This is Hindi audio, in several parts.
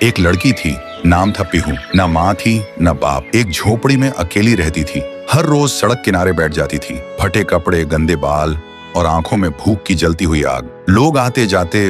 एक लड़की थी, नाम था पीहू। ना माँ थी ना बाप, एक झोपड़ी में अकेली रहती थी। हर रोज सड़क किनारे बैठ जाती थी, फटे कपड़े, गंदे बाल और आंखों में भूख की जलती हुई आग। लोग आते जाते,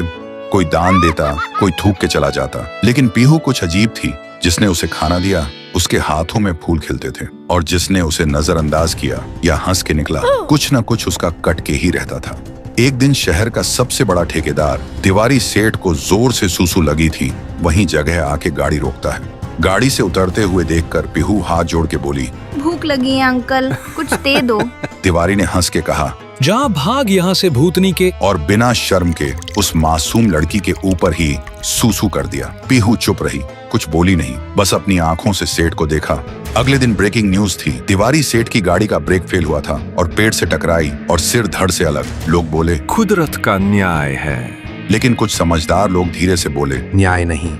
कोई दान देता, कोई थूक के चला जाता, लेकिन पीहू कुछ अजीब थी। जिसने उसे खाना दिया उसके हाथों में फूल खिलते थे, और जिसने उसे नजरअंदाज किया या हंस के निकला, कुछ न कुछ उसका कट के ही रहता था। एक दिन शहर का सबसे बड़ा ठेकेदार तिवारी सेठ को जोर से सूसू लगी थी। वहीं जगह आके गाड़ी रोकता है। गाड़ी से उतरते हुए देखकर पीहू हाथ जोड़ के बोली, भूख लगी है अंकल, कुछ दे दो। तिवारी ने हंस के कहा, जा भाग यहाँ से भूतनी के, और बिना शर्म के उस मासूम लड़की के ऊपर ही सूसू कर दिया। पीहू चुप रही, कुछ बोली नहीं, बस अपनी आंखों से सेठ को देखा। अगले दिन ब्रेकिंग न्यूज थी। तिवारी सेठ की गाड़ी का ब्रेक फेल हुआ था और पेड़ से टकराई और सिर धड़ से अलग। लोग बोले, कुदरत का न्याय है। लेकिन कुछ समझदार लोग धीरे से बोले, न्याय नहीं,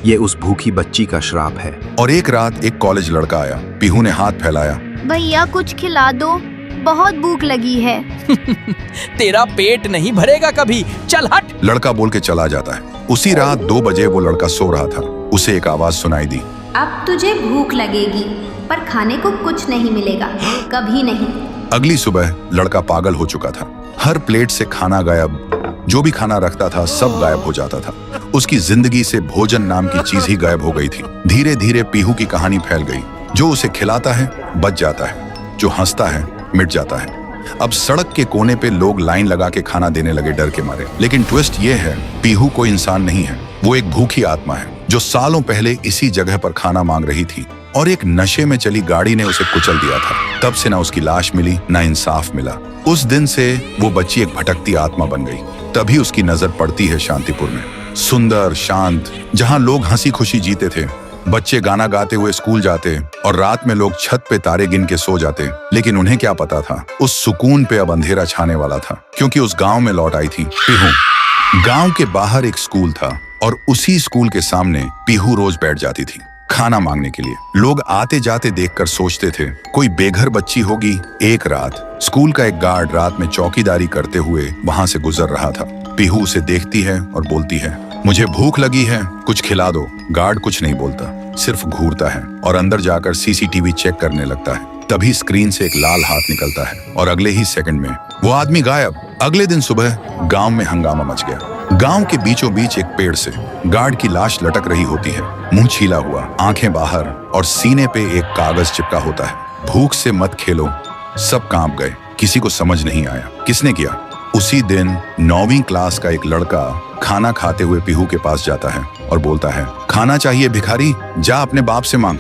ये उस भूखी बच्ची का श्राप है। और एक रात एक कॉलेज लड़का आया। पीहू ने हाथ फैलाया, भैया कुछ खिला दो, बहुत भूख लगी है। तेरा पेट नहीं भरेगा कभी, चल हट। लड़का बोल के चला जाता है। उसी रात 2 बजे वो लड़का सो रहा था। उसे एक आवाज सुनाई दी, अब तुझे भूख लगेगी, पर खाने को कुछ नहीं मिलेगा, कभी नहीं। अगली सुबह लड़का पागल हो चुका था। हर प्लेट से खाना गायब, जो भी खाना रखता था सब गायब हो जाता था। उसकी जिंदगी से भोजन नाम की चीज ही गायब हो गई थी। धीरे धीरे पीहू की कहानी फैल गई। जो उसे खिलाता है बच जाता है, जो हंसता है मिट जाता है। अब सड़क के कोने पे लोग लाइन लगा के खाना देने लगे डर के मारे। लेकिन ट्विस्ट ये है, पीहू कोई इंसान नहीं है, वो एक भूखी आत्मा है जो सालों पहले इसी जगह पर खाना मांग रही थी, और एक नशे में चली गाड़ी ने उसे कुचल दिया था। तब से ना उसकी लाश मिली ना इंसाफ मिला। उस दिन से वो बच्ची एक भटकती आत्मा बन गई। तभी उसकी नजर पड़ती है शांतिपुर में, सुंदर शांत, जहाँ लोग हंसी खुशी जीते थे, बच्चे गाना गाते हुए स्कूल जाते और रात में लोग छत पे तारे गिन के सो जाते। लेकिन उन्हें क्या पता था, उस सुकून पे अब अंधेरा छाने वाला था, क्योंकि उस गांव में लौट आई थी पीहू। गांव के बाहर एक स्कूल था और उसी स्कूल के सामने पीहू रोज बैठ जाती थी खाना मांगने के लिए। लोग आते जाते देखकर सोचते थे कोई बेघर बच्ची होगी। एक रात स्कूल का एक गार्ड रात में चौकीदारी करते हुए वहां से गुजर रहा था। पीहू उसे देखती है और बोलती है, मुझे भूख लगी है, कुछ खिला दो। गार्ड कुछ नहीं बोलता, सिर्फ घूरता है और अंदर जाकर सीसीटीवी चेक करने लगता है। तभी स्क्रीन से एक लाल हाथ निकलता है और अगले ही सेकंड में वो आदमी गायब। अगले दिन सुबह गांव में हंगामा मच गया। गांव के बीचों बीच एक पेड़ से गार्ड की लाश लटक रही होती है, मुंह छीला हुआ, आंखें बाहर, और सीने पे एक कागज चिपका होता है, भूख से मत खेलो। सब कांप गए, किसी को समझ नहीं आया किसने किया। उसी दिन 9वीं क्लास का एक लड़का खाना खाते हुए पीहू के पास जाता है और बोलता है, खाना चाहिए भिखारी, जा अपने बाप से मांग,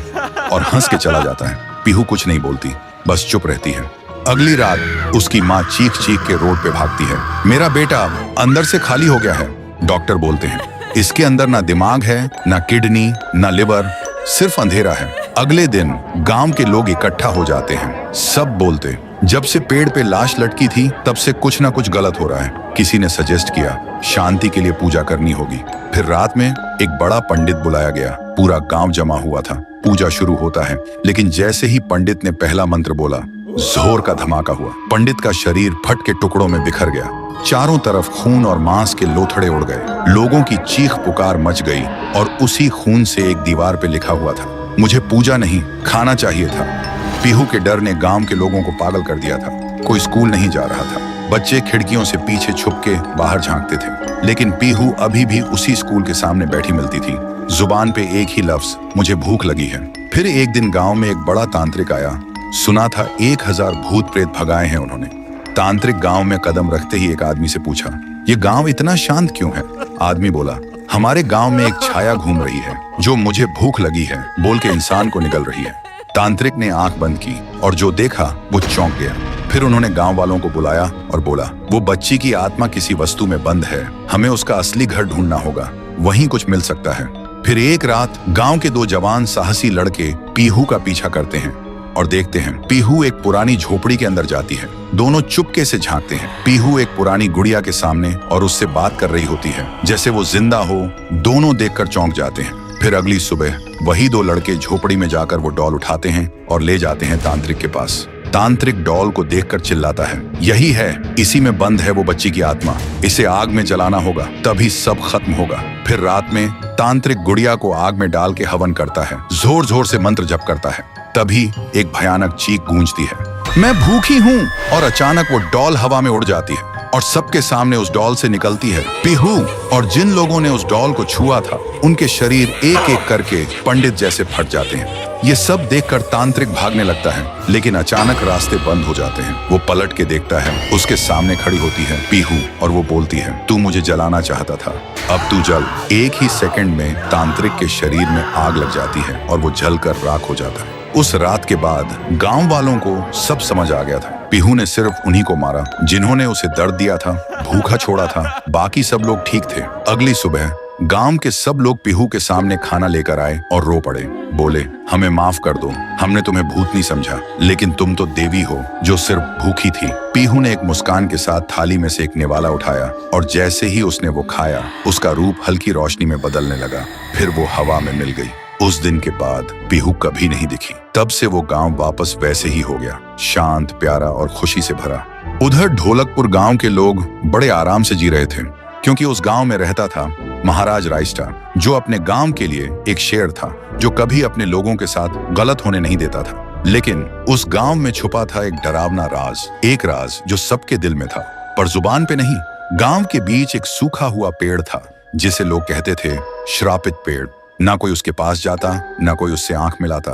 और हंस के चला जाता है। पीहू कुछ नहीं बोलती, बस चुप रहती है। अगली रात उसकी माँ चीख चीख के रोड पे भागती है, मेरा बेटा अंदर से खाली हो गया है। डॉक्टर बोलते हैं, इसके अंदर ना दिमाग है, ना किडनी, ना लिवर, सिर्फ अंधेरा है। अगले दिन गांव के लोग इकट्ठा हो जाते हैं। सब बोलते, जब से पेड़ पे लाश लटकी थी तब से कुछ ना कुछ गलत हो रहा है। किसी ने सजेस्ट किया, शांति के लिए पूजा करनी होगी। फिर रात में एक बड़ा पंडित बुलाया गया। पूरा गांव जमा हुआ था। पूजा शुरू होता है, लेकिन जैसे ही पंडित ने पहला मंत्र बोला, जोर का धमाका हुआ। पंडित का शरीर फट के टुकड़ों में बिखर गया। चारों तरफ खून और मांस के लोथड़े उड़ गए। लोगों की चीख पुकार मच गई और उसी खून से एक दीवार पे लिखा हुआ था, मुझे पूजा नहीं खाना चाहिए था। पीहू के डर ने गांव के लोगों को पागल कर दिया था। कोई स्कूल नहीं जा रहा था। बच्चे खिड़कियों से पीछे छुप के बाहर झांकते थे। लेकिन पीहू अभी भी उसी स्कूल के सामने बैठी मिलती थी, जुबान पे एक ही लफ्ज, मुझे भूख लगी है। फिर एक दिन गांव में एक बड़ा तांत्रिक आया। सुना था 1000 भूत प्रेत भगाए हैं उन्होंने। तांत्रिक गांव में कदम रखते ही एक आदमी से पूछा, ये गांव इतना शांत क्यों है? आदमी बोला, हमारे गांव में एक छाया घूम रही है जो मुझे भूख लगी है बोल के इंसान को निगल रही है। तांत्रिक ने आंख बंद की और जो देखा वो चौंक गया। फिर उन्होंने गांव वालों को बुलाया और बोला, वो बच्ची की आत्मा किसी वस्तु में बंद है, हमें उसका असली घर ढूंढना होगा, वहीं कुछ मिल सकता है। फिर एक रात गांव के 2 जवान साहसी लड़के पीहू का पीछा करते हैं और देखते हैं पीहू एक पुरानी झोपड़ी के अंदर जाती है। दोनों चुपके से झांकते हैं। पीहू एक पुरानी गुड़िया के सामने और उससे बात कर रही होती है जैसे वो जिंदा हो। दोनों देखकर चौंक जाते हैं। फिर अगली सुबह वही 2 लड़के झोपड़ी में जाकर वो डॉल उठाते हैं और ले जाते हैं तांत्रिक के पास। तांत्रिक डॉल को देखकर चिल्लाता है, यही है, इसी में बंद है वो बच्ची की आत्मा, इसे आग में जलाना होगा, तभी सब खत्म होगा। फिर रात में तांत्रिक गुड़िया को आग में डाल के हवन करता है, जोर जोर से मंत्र जप करता है। तभी एक भयानक चीख गूंजती है, मैं भूखी हूँ, और अचानक वो डॉल हवा में उड़ जाती है और सबके सामने उस डॉल से निकलती है पीहू। और जिन लोगों ने उस डॉल को छुआ था उनके शरीर एक एक करके पंडित जैसे फट जाते हैं। ये सब देखकर तांत्रिक भागने लगता है, लेकिन अचानक रास्ते बंद हो जाते हैं। वो पलट के देखता है, उसके सामने खड़ी होती है पीहू और वो बोलती है, तू मुझे जलाना चाहता था, अब तू जल। एक ही सेकंड में तांत्रिक के शरीर में आग लग जाती है और वो जलकर राख हो जाता है। उस रात के बाद गांव वालों को सब समझ आ गया था, पीहू ने सिर्फ उन्हीं को मारा जिन्होंने उसे दर्द दिया था, भूखा छोड़ा था, बाकी सब लोग ठीक थे। अगली सुबह गांव के सब लोग पीहू के सामने खाना लेकर आए और रो पड़े, बोले, हमें माफ कर दो, हमने तुम्हें भूतनी समझा, लेकिन तुम तो देवी हो जो सिर्फ भूखी थी। पीहू ने एक मुस्कान के साथ थाली में से एक निवाला उठाया और जैसे ही उसने वो खाया, उसका रूप हल्की रोशनी में बदलने लगा, फिर वो हवा में मिल गई। उस दिन के बाद पीहू कभी नहीं दिखी। तब से वो गांव वापस वैसे ही हो गया, शांत, प्यारा और खुशी से भरा। उधर ढोलकपुर गांव के लोग बड़े आराम से जी रहे थे, क्योंकि उस गांव में रहता था महाराज राइस्टार, जो अपने गांव के लिए एक शेर था, जो कभी अपने लोगों के साथ गलत होने नहीं देता था। लेकिन उस गांव में छुपा था एक डरावना राज, एक राज जो सबके दिल में था, पर जुबान पे नहीं। गांव के बीच एक सूखा हुआ पेड़ था, जिसे लोग कहते थे श्रापित पेड़। ना कोई उसके पास जाता, ना कोई उससे आंख मिलाता।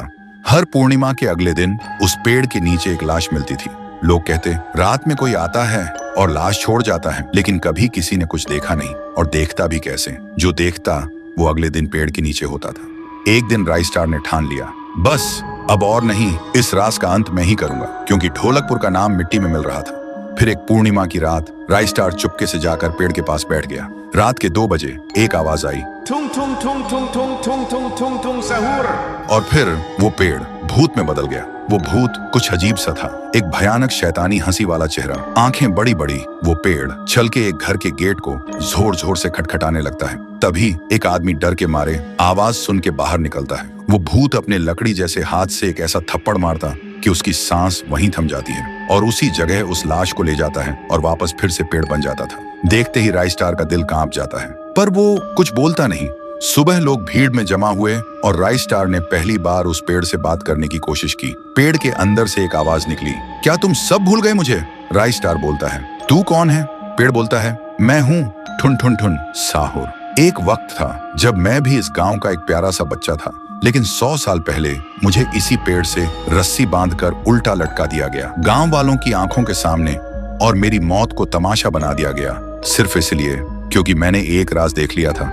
हर पूर्णिमा के अगले दिन उस पेड़ के नीचे एक लाश मिलती थी। लोग कहते, रात में कोई आता है और लाश छोड़ जाता है, लेकिन कभी किसी ने कुछ देखा नहीं, और देखता भी कैसे। जो देखता वो अगले दिन पेड़ के नीचे होता था। एक दिन राइस्टार ने ठान लिया, बस अब और नहीं, इस राज का अंत मैं ही करूंगा, क्योंकि ढोलकपुर का नाम मिट्टी में मिल रहा था। फिर एक पूर्णिमा की रात राइस्टार चुपके से जाकर पेड़ के पास बैठ गया। रात के 2 बजे एक आवाज आई, Tung tung tung tung tung tung tung tung tung सहूर। और फिर वो पेड़ भूत में बदल गया। वो भूत कुछ अजीब सा था, एक भयानक शैतानी हंसी वाला चेहरा, आंखें बड़ी बड़ी। वो पेड़ चल के एक घर के गेट को जोर जोर से खटखटाने लगता है। तभी एक आदमी डर के मारे आवाज सुन के बाहर निकलता है। वो भूत अपने लकड़ी जैसे हाथ से एक ऐसा थप्पड़ मारता कि उसकी सांस वहीं थम जाती है, और उसी जगह उस लाश को ले जाता है और वापस फिर से पेड़ बन जाता था। देखते ही राइस्टार का दिल कांप जाता है, पर वो कुछ बोलता नहीं। सुबह लोग भीड़ में जमा हुए और राइस्टार ने पहली बार उस पेड़ से बात करने की कोशिश की। पेड़ के अंदर से एक आवाज निकली, क्या तुम सब भूल गए मुझे? राइस्टार बोलता है, तू कौन है? पेड़ बोलता है, मैं हूँ ठुन ठुन ठुन साहुर। एक वक्त था जब मैं भी इस गांव का एक प्यारा सा बच्चा था, लेकिन 100 साल पहले मुझे इसी पेड़ से रस्सी बांधकर उल्टा लटका दिया गया, गांव वालों की आंखों के सामने, और मेरी मौत को तमाशा बना दिया गया, सिर्फ इसलिए क्योंकि मैंने एक राज देख लिया था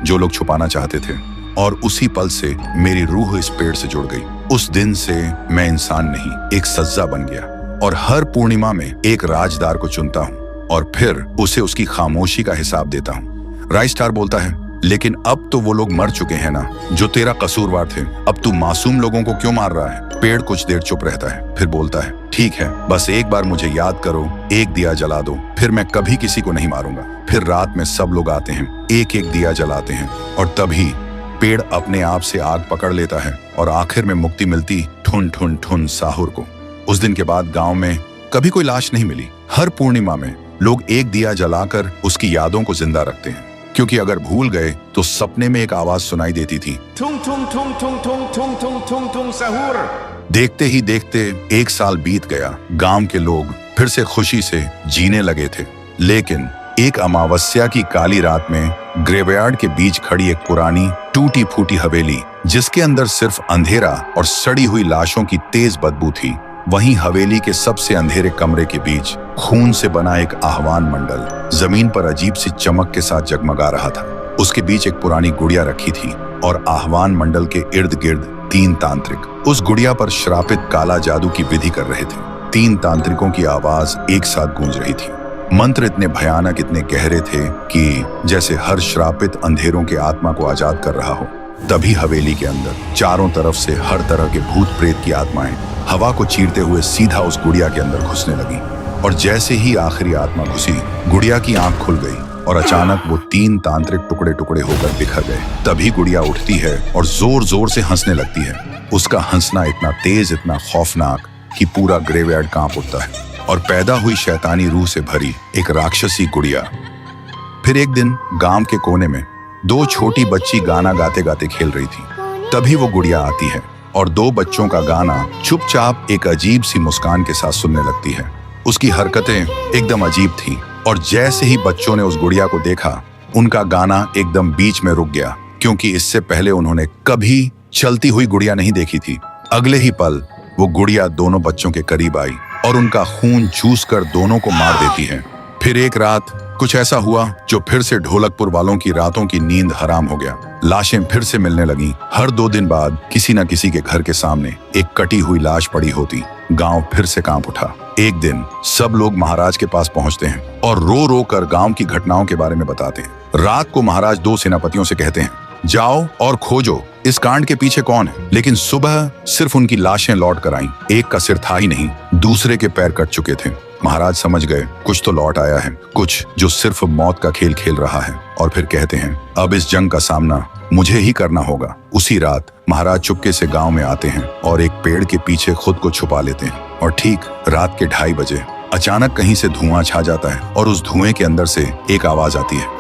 जो लोग छुपाना चाहते थे, और उसी पल से मेरी रूह इस पेड़ से जुड़ गई। उस दिन से मैं इंसान नहीं, एक सज्जा बन गया, और हर पूर्णिमा में एक राजदार को चुनता हूँ और फिर उसे उसकी खामोशी का हिसाब देता हूँ। राइस्टार बोलता है, लेकिन अब तो वो लोग मर चुके हैं ना, जो तेरा कसूरवार थे। अब तू मासूम लोगों को क्यों मार रहा है? पेड़ कुछ देर चुप रहता है, फिर बोलता है, ठीक है, बस एक बार मुझे याद करो, एक दिया जला दो, फिर मैं कभी किसी को नहीं मारूंगा। फिर रात में सब लोग आते हैं, एक एक दिया जलाते हैं, और तभी पेड़ अपने आप से आग पकड़ लेता है, और आखिर में मुक्ति मिलती ठुन ठुन ठुन साहुर को। उस दिन के बाद गांव में कभी कोई लाश नहीं मिली। हर पूर्णिमा में लोग एक दिया जलाकर उसकी यादों को जिंदा रखते हैं, क्योंकि अगर भूल गए तो सपने में एक आवाज सुनाई देती थी, Tung tung tung tung tung tung tung tung tung सहूर। देखते ही देखते 1 साल बीत गया। गांव के लोग फिर से खुशी से जीने लगे थे, लेकिन एक अमावस्या की काली रात में ग्रेवयार्ड के बीच खड़ी एक पुरानी टूटी फूटी हवेली, जिसके अंदर सिर्फ अंधेरा और सड़ी हुई लाशों की तेज बदबू थी, वहीं हवेली के सबसे अंधेरे कमरे के बीच खून से बना एक आह्वान मंडल जमीन पर अजीब सी चमक के साथ जगमगा रहा था। उसके बीच एक पुरानी गुड़िया रखी थी, और आह्वान मंडल के इर्द गिर्द 3 तांत्रिक उस गुड़िया पर श्रापित काला जादू की विधि कर रहे थे। 3 तांत्रिकों की आवाज एक साथ गूंज रही थी। मंत्र इतने भयानक, इतने गहरे थे कि जैसे हर श्रापित अंधेरों के आत्मा को आजाद कर रहा हो। तभी हवेली के अंदर चारों तरफ से हर तरह के भूत प्रेत की आत्माएं हवा को चीरते हुए सीधा उस गुड़िया के अंदर घुसने लगी, और जैसे ही आखिरी आत्मा घुसी, गुड़िया की आंख खुल गई, और अचानक वो 3 तांत्रिक टुकड़े टुकड़े होकर बिखर गए। तभी गुड़िया उठती है और जोर जोर से हंसने लगती है। उसका हंसना इतना तेज, इतना खौफनाक कि पूरा ग्रेवयार्ड कांप उठता है और पैदा हुई शैतानी रूह से भरी एक राक्षसी गुड़िया। फिर एक दिन गांव के कोने में दो छोटी बच्ची गाना गाते गाते खेल रही थी। तभी वो गुड़िया आती है और दो बच्चों का गाना चुपचाप एक अजीब सी मुस्कान के साथ सुनने लगती है। उसकी हरकतें एकदम अजीब थी और जैसे ही बच्चों ने उस गुड़िया को देखा, उनका गाना एकदम बीच में रुक गया, क्योंकि इससे पहले उन्होंने कभी चलती हुई गुड़िया नहीं देखी थी। अगले ही पल वो गुड़िया दोनों बच्चों के करीब आई और उनका खून चूस कर दोनों को मार देती है। फिर एक रात कुछ ऐसा हुआ जो फिर से ढोलकपुर वालों की रातों की नींद हराम हो गया। लाशें फिर से मिलने लगीं। हर 2 दिन बाद किसी न किसी के घर के सामने एक कटी हुई लाश पड़ी होती। गांव फिर से कांप उठा। एक दिन सब लोग महाराज के पास पहुंचते हैं और रो रो कर गांव की घटनाओं के बारे में बताते हैं। रात को महाराज 2 सेनापतियों से कहते हैं, जाओ और खोजो इस कांड के पीछे कौन है। लेकिन सुबह सिर्फ उनकी लाशें लौट कर आईं। एक का सिर था ही नहीं, दूसरे के पैर कट चुके थे। महाराज समझ गए कुछ तो लौट आया है, कुछ जो सिर्फ मौत का खेल खेल रहा है। और फिर कहते हैं, अब इस जंग का सामना मुझे ही करना होगा। उसी रात महाराज चुपके से गांव में आते हैं और एक पेड़ के पीछे खुद को छुपा लेते हैं। और ठीक रात के 2:30 बजे अचानक कहीं से धुआं छा जाता है और उस धुएं के अंदर से एक आवाज आती है,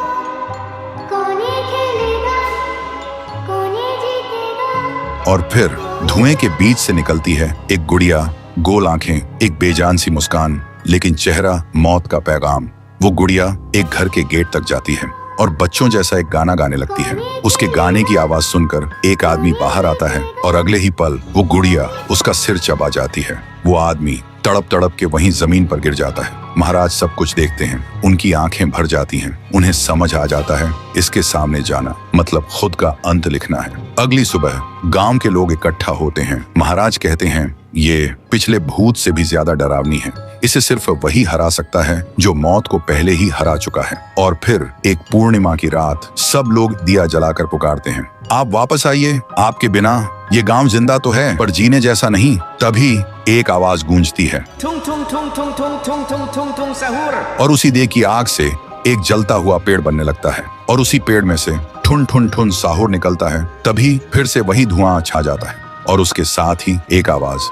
और फिर धुएं के बीच से निकलती है एक गुड़िया, गोल आंखें, एक बेजान सी मुस्कान, लेकिन चेहरा मौत का पैगाम। वो गुड़िया एक घर के गेट तक जाती है और बच्चों जैसा एक गाना गाने लगती है। उसके गाने की आवाज सुनकर एक आदमी बाहर आता है और अगले ही पल वो गुड़िया उसका सिर चबा जाती है। वो आदमी तड़प तड़प के वहीं जमीन पर गिर जाता है। महाराज सब कुछ देखते हैं, उनकी आंखें भर जाती हैं। उन्हें समझ आ जाता है इसके सामने जाना मतलब खुद का अंत लिखना है। अगली सुबह गांव के लोग इकट्ठा होते हैं। महाराज कहते हैं, ये पिछले भूत से भी ज्यादा डरावनी है। इसे सिर्फ वही हरा सकता है जो मौत को पहले ही हरा चुका है। और फिर एक पूर्णिमा की रात सब लोग दिया जलाकर पुकारते हैं, आप वापस आइए, आपके बिना ये गांव जिंदा तो है पर जीने जैसा नहीं। तभी एक आवाज गूंजती है, Tung tung tung tung tung tung tung tung tung sahur. और उसी देह की आग से एक जलता हुआ पेड़ बनने लगता है और उसी पेड़ में से ठुन ठुन ठुन साहुर निकलता है। तभी फिर से वही धुआं छा जाता है और उसके साथ ही एक आवाज।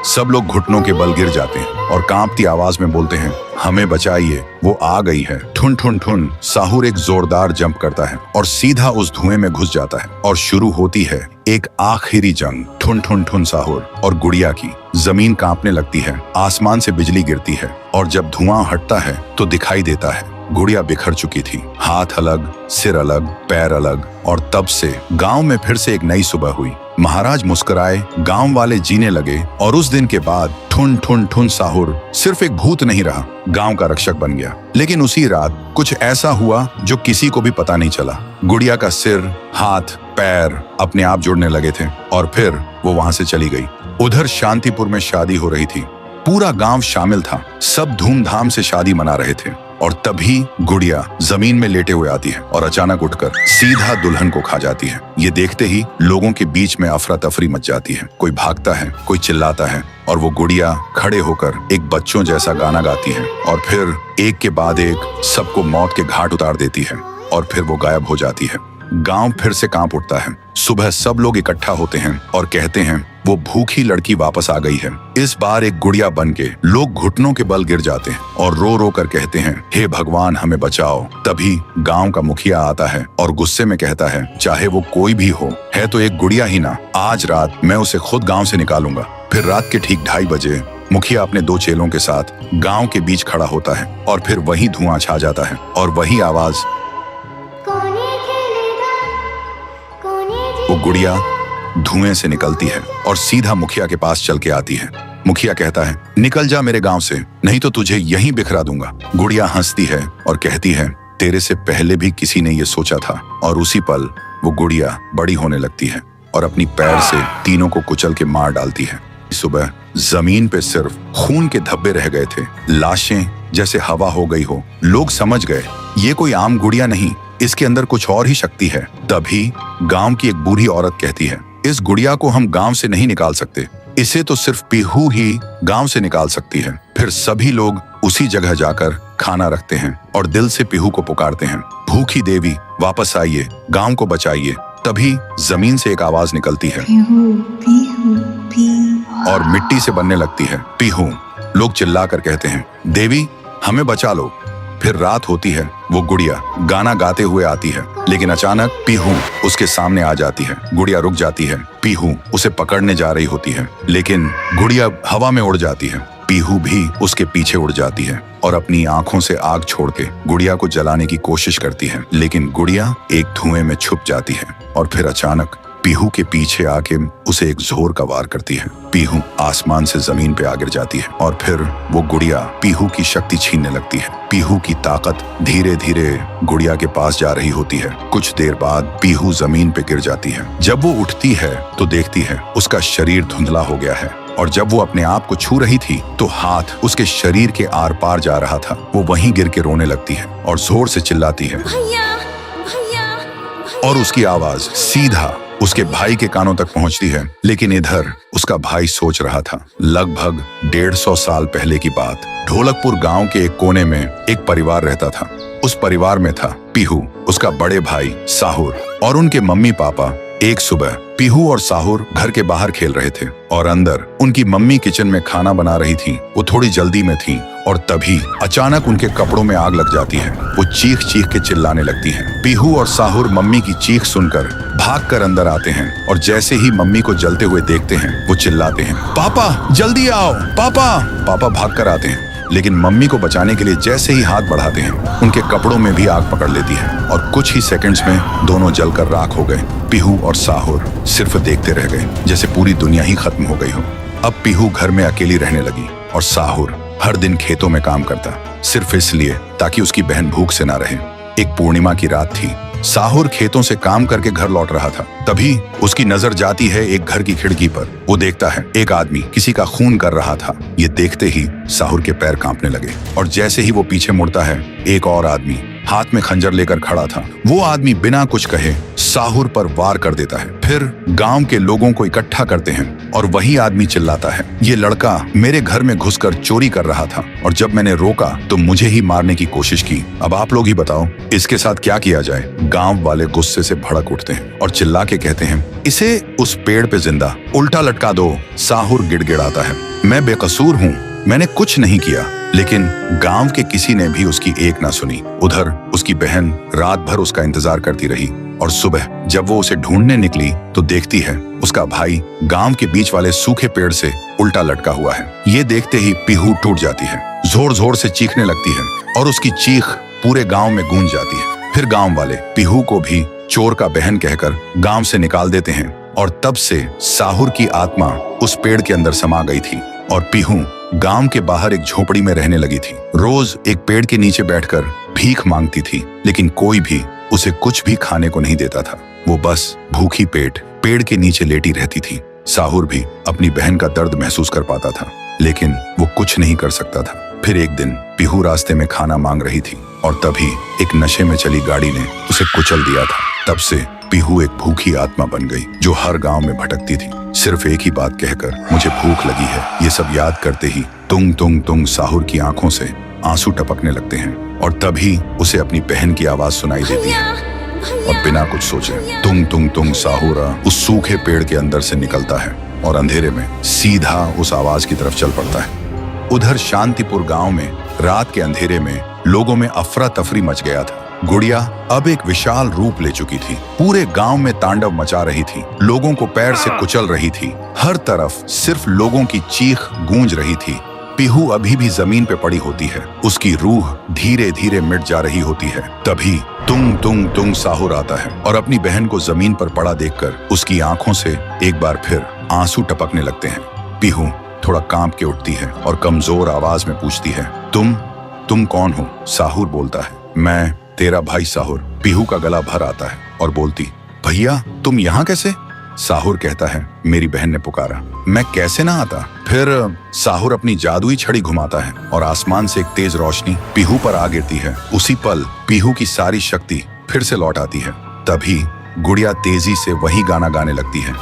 सब लोग घुटनों के बल गिर जाते हैं और कांपती आवाज में बोलते हैं, हमें बचाइए, वो आ गई है। ठुन ठुन ठुन साहुर एक जोरदार जंप करता है और सीधा उस धुएं में घुस जाता है और शुरू होती है एक आखिरी जंग। ठुन ठुन ठुन साहुर और गुड़िया की। जमीन कांपने लगती है, आसमान से बिजली गिरती है और जब धुआं हटता है तो दिखाई देता है गुड़िया बिखर चुकी थी। हाथ अलग, सिर अलग, पैर अलग। और तब से गांव में फिर से एक नई सुबह हुई। महाराज मुस्कुराए, गांव वाले जीने लगे और उस दिन के बाद ठुन ठुन ठुन साहुर सिर्फ एक भूत नहीं रहा, गांव का रक्षक बन गया। लेकिन उसी रात कुछ ऐसा हुआ जो किसी को भी पता नहीं चला। गुड़िया का सिर, हाथ, पैर अपने आप जुड़ने लगे थे और फिर वो वहां से चली गई। उधर शांतिपुर में शादी हो रही थी। पूरा गांव शामिल था, सब धूमधाम से शादी मना रहे थे। और तभी गुड़िया जमीन में लेटे हुए आती है और अचानक उठकर सीधा दुल्हन को खा जाती है। ये देखते ही लोगों के बीच में अफरा तफरी मच जाती है। कोई भागता है, कोई चिल्लाता है और वो गुड़िया खड़े होकर एक बच्चों जैसा गाना गाती है और फिर एक के बाद एक सबको मौत के घाट उतार देती है और फिर वो गायब हो जाती है। गांव फिर से कांप उठता है। सुबह सब लोग इकट्ठा होते हैं और कहते हैं, वो भूखी लड़की वापस आ गई है। इस बार एक गुड़िया बन के लोग घुटनों के बल गिर जाते हैं और रो रो कर कहते हैं, हे भगवान हमें बचाओ। तभी गांव का मुखिया आता है और गुस्से में कहता है, चाहे वो कोई भी हो, है तो एक गुड़िया ही ना, आज रात मैं उसे खुद गांव से निकालूंगा। फिर रात के ठीक 2:30 बजे मुखिया अपने 2 चेलों के साथ गांव के बीच खड़ा होता है और फिर वही धुआं छा जाता है और वही आवाज। वो गुड़िया धुएं से निकलती है और सीधा मुखिया के पास चल के आती है। मुखिया कहता है, निकल जा मेरे गांव से, नहीं तो तुझे यहीं बिखरा दूंगा। गुड़िया हंसती है और कहती है, तेरे से पहले भी किसी ने ये सोचा था। और उसी पल वो गुड़िया बड़ी होने लगती है और अपनी पैर से तीनों को कुचल के मार डालती है। सुबह जमीन पे सिर्फ खून के धब्बे रह गए थे, लाशें जैसे हवा हो गई हो। लोग समझ गए ये कोई आम गुड़िया नहीं, इसके अंदर कुछ और ही शक्ति है। तभी गांव की एक बूढ़ी औरत कहती है, इस गुड़िया को हम गांव से नहीं निकाल सकते, इसे तो सिर्फ पीहू ही गांव से निकाल सकती है। फिर सभी लोग उसी जगह जाकर खाना रखते हैं और दिल से पीहू को पुकारते हैं, भूखी देवी वापस आइए, गांव को बचाइए। तभी जमीन से एक आवाज निकलती है और मिट्टी से बनने लगती है पीहू। लोग चिल्लाकर कहते हैं, देवी हमें बचा लो। फिर रात होती है। वो गुड़िया गाना गाते हुए आती है, लेकिन अचानक पीहू उसके सामने आ जाती है। गुड़िया रुक जाती है। पीहू उसे पकड़ने जा रही होती है, लेकिन गुड़िया हवा में उड़ जाती है। पीहू भी उसके पीछे उड़ जाती है और अपनी आंखों से आग छोड़ के गुड़िया को जलाने की कोशिश करती है, लेकिन गुड़िया एक धुएं में छुप जाती है और फिर अचानक पीहू के पीछे आके उसे एक जोर का वार करती है। पीहू आसमान से जमीन पे आ गिर जाती है और फिर वो गुड़िया पीहू की शक्ति छीनने लगती है। पीहू की ताकत धीरे धीरे गुड़िया के पास जा रही होती है। कुछ देर बाद पीहू जमीन पे गिर जाती है। जब वो उठती है तो देखती है उसका शरीर धुंधला हो गया है और जब वो अपने आप को छू रही थी तो हाथ उसके शरीर के आर पार जा रहा था। वो वहीं गिर के रोने लगती है और जोर से चिल्लाती है और उसकी आवाज सीधा उसके भाई के कानों तक पहुंचती है। लेकिन इधर उसका भाई सोच रहा था। लगभग 150 साल पहले की बात। ढोलकपुर गांव के एक कोने में एक परिवार रहता था। उस परिवार में था पीहू, उसका बड़े भाई साहुर और उनके मम्मी पापा। एक सुबह पीहू और साहुर घर के बाहर खेल रहे थे और अंदर उनकी मम्मी किचन में खाना बना रही थी। वो थोड़ी जल्दी में थी और तभी अचानक उनके कपड़ों में आग लग जाती है। वो चीख चीख के चिल्लाने लगती हैं। पीहू और साहुर मम्मी की चीख सुनकर भागकर अंदर आते हैं और जैसे ही मम्मी को जलते हुए देखते हैं वो चिल्लाते हैं, पापा जल्दी आओ पापा। पापा भागकर आते हैं, लेकिन मम्मी को बचाने के लिए जैसे ही हाथ बढ़ाते हैं उनके कपड़ों में भी आग पकड़ लेती है और कुछ ही सेकंड्स में दोनों जलकर राख हो गए। पीहू और साहुर सिर्फ देखते रह गए, जैसे पूरी दुनिया ही खत्म हो गई हो। अब पीहू घर में अकेली रहने लगी और साहुर हर दिन खेतों में काम करता, सिर्फ इसलिए ताकि उसकी बहन भूख से ना रहे। एक पूर्णिमा की रात थी। साहुर खेतों से काम करके घर लौट रहा था। तभी उसकी नजर जाती है एक घर की खिड़की पर। वो देखता है एक आदमी किसी का खून कर रहा था। ये देखते ही साहुर के पैर कांपने लगे और जैसे ही वो पीछे मुड़ता है एक और आदमी हाथ में खंजर लेकर खड़ा था। वो आदमी बिना कुछ कहे साहुर पर वार कर देता है। फिर गांव के लोगों को इकट्ठा करते हैं और वही आदमी चिल्लाता है, ये लड़का मेरे घर में घुसकर चोरी कर रहा था और जब मैंने रोका तो मुझे ही मारने की कोशिश की। अब आप लोग ही बताओ इसके साथ क्या किया जाए। गांव वाले गुस्से से भड़क उठते हैं और चिल्ला के कहते हैं, इसे उस पेड़ पे जिंदा उल्टा लटका दो। साहुर गिड़गिड़ाता है, मैं बेकसूर हूँ, मैंने कुछ नहीं किया। लेकिन गांव के किसी ने भी उसकी एक ना सुनी। उधर उसकी बहन रात भर उसका इंतजार करती रही और सुबह जब वो उसे ढूंढने निकली तो देखती है उसका भाई गांव के बीच वाले सूखे पेड़ से उल्टा लटका हुआ है। ये देखते ही पीहू टूट जाती है, जोर जोर से चीखने लगती है और उसकी चीख पूरे गांव में गूंज जाती है। फिर गांव वाले पीहू को भी चोर का बहन कहकर गांव से निकाल देते हैं और तब से साहुर की आत्मा उस पेड़ के अंदर समा गई थी और पीहू गांव के बाहर एक झोपड़ी में रहने लगी थी। रोज एक पेड़ के नीचे बैठकर भीख मांगती थी, लेकिन कोई भी उसे कुछ भी खाने को नहीं देता था। वो बस भूखी पेट पेड़ के नीचे लेटी रहती थी। साहुर भी अपनी बहन का दर्द महसूस कर पाता था, लेकिन वो कुछ नहीं कर सकता था। फिर एक दिन पीहू रास्ते में खाना मांग रही थी और तभी एक नशे में चली गाड़ी ने उसे कुचल दिया था। तब से पीहू एक भूखी आत्मा बन गई जो हर गांव में भटकती थी, सिर्फ एक ही बात कहकर, मुझे भूख लगी है। ये सब याद करते ही तुंग तुंग तुंग साहुर की आंखों से आंसू टपकने लगते हैं और तभी उसे अपनी बहन की आवाज सुनाई देती है और बिना कुछ सोचे तुंग तुंग तुंग साहुर उस सूखे पेड़ के अंदर से निकलता है और अंधेरे में सीधा उस आवाज की तरफ चल पड़ता है। उधर शांतिपुर गांव में रात के अंधेरे में लोगों में अफरा तफरी मच गया था। गुड़िया अब एक विशाल रूप ले चुकी थी, पूरे गांव में तांडव मचा रही थी, लोगों को पैर से कुचल रही थी। हर तरफ सिर्फ लोगों की चीख गूंज रही थी। पीहू अभी भी जमीन पे पड़ी होती है, उसकी रूह धीरे धीरे मिट जा रही होती है। तभी तुंग तुंग तुंग साहुर आता है और अपनी बहन को जमीन पर पड़ा देखकर उसकी आंखों से एक बार फिर आंसू टपकने लगते हैं। पीहू थोड़ा कांप के उठती है और कमजोर आवाज में पूछती है, तुम कौन हो? साहुर बोलता है, मैं तेरा भाई साहुर। पीहू का गला भर आता है और बोलती, भैया तुम यहाँ कैसे? साहुर कहता है, मेरी बहन ने पुकारा, मैं कैसे ना आता। फिर साहुर अपनी जादुई छड़ी घुमाता है और आसमान से एक तेज रोशनी पीहू पर आ गिरती है। उसी पल पीहू की सारी शक्ति फिर से लौट आती है। तभी गुड़िया तेजी से वही गाना गाने लगती है।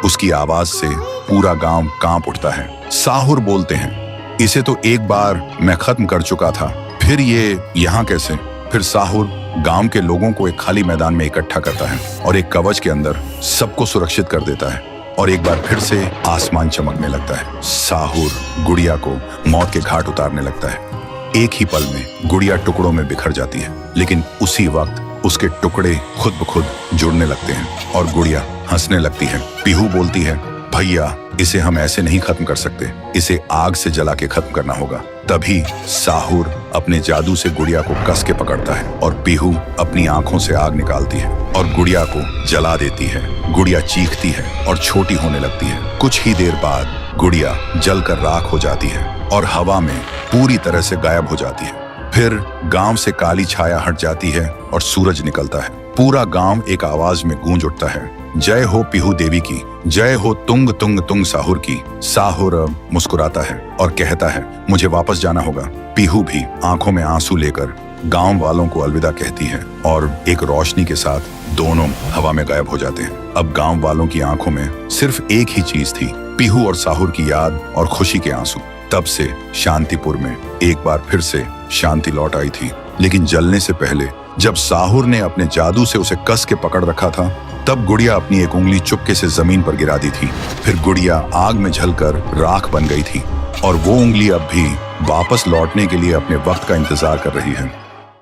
उसकी आवाज से पूरा गांव कांप उठता है। साहुर बोलते हैं, इसे तो एक बार मैं खत्म कर चुका था, फिर ये यहाँ कैसे? फिर साहुर गांव के लोगों को एक खाली मैदान में इकट्ठा करता है और एक कवच के अंदर सबको सुरक्षित कर देता है। और एक बार फिर से आसमान चमकने लगता है। साहुर गुड़िया को मौत के घाट उतारने लगता है। एक ही पल में गुड़िया टुकड़ों में बिखर जाती है, लेकिन उसी वक्त उसके टुकड़े खुद ब खुद जुड़ने लगते हैं और गुड़िया हंसने लगती है। पीहू बोलती है, भैया इसे हम ऐसे नहीं खत्म कर सकते, इसे आग से जला के खत्म करना होगा। तभी साहुर अपने जादू से गुड़िया को कस के पकड़ता है और पीहू अपनी आंखों से आग निकालती है और गुड़िया को जला देती है। गुड़िया चीखती है और छोटी होने लगती है। कुछ ही देर बाद गुड़िया जलकर राख हो जाती है और हवा में पूरी तरह से गायब हो जाती है। फिर गांव से काली छाया हट जाती है और सूरज निकलता है। पूरा गांव एक आवाज में गूंज उठता है, जय हो पीहू देवी की, जय हो तुंग तुंग तुंग साहुर की। साहुर मुस्कुराता है और कहता है, मुझे वापस जाना होगा। पीहू भी आंखों में आंसू लेकर गांव वालों को अलविदा कहती है और एक रोशनी के साथ दोनों हवा में गायब हो जाते हैं। अब गांव वालों की आंखों में सिर्फ एक ही चीज थी, पीहू और साहुर की याद और खुशी के आंसू। तब से शांतिपुर में एक बार फिर से शांति लौट आई थी। लेकिन जलने से पहले जब साहुर ने अपने जादू से उसे कस के पकड़ रखा था, तब गुड़िया अपनी एक उंगली चुपके से जमीन पर गिरा दी थी। फिर गुड़िया आग में जलकर राख बन गई थी और वो उंगली अब भी वापस लौटने के लिए अपने वक्त का इंतजार कर रही है।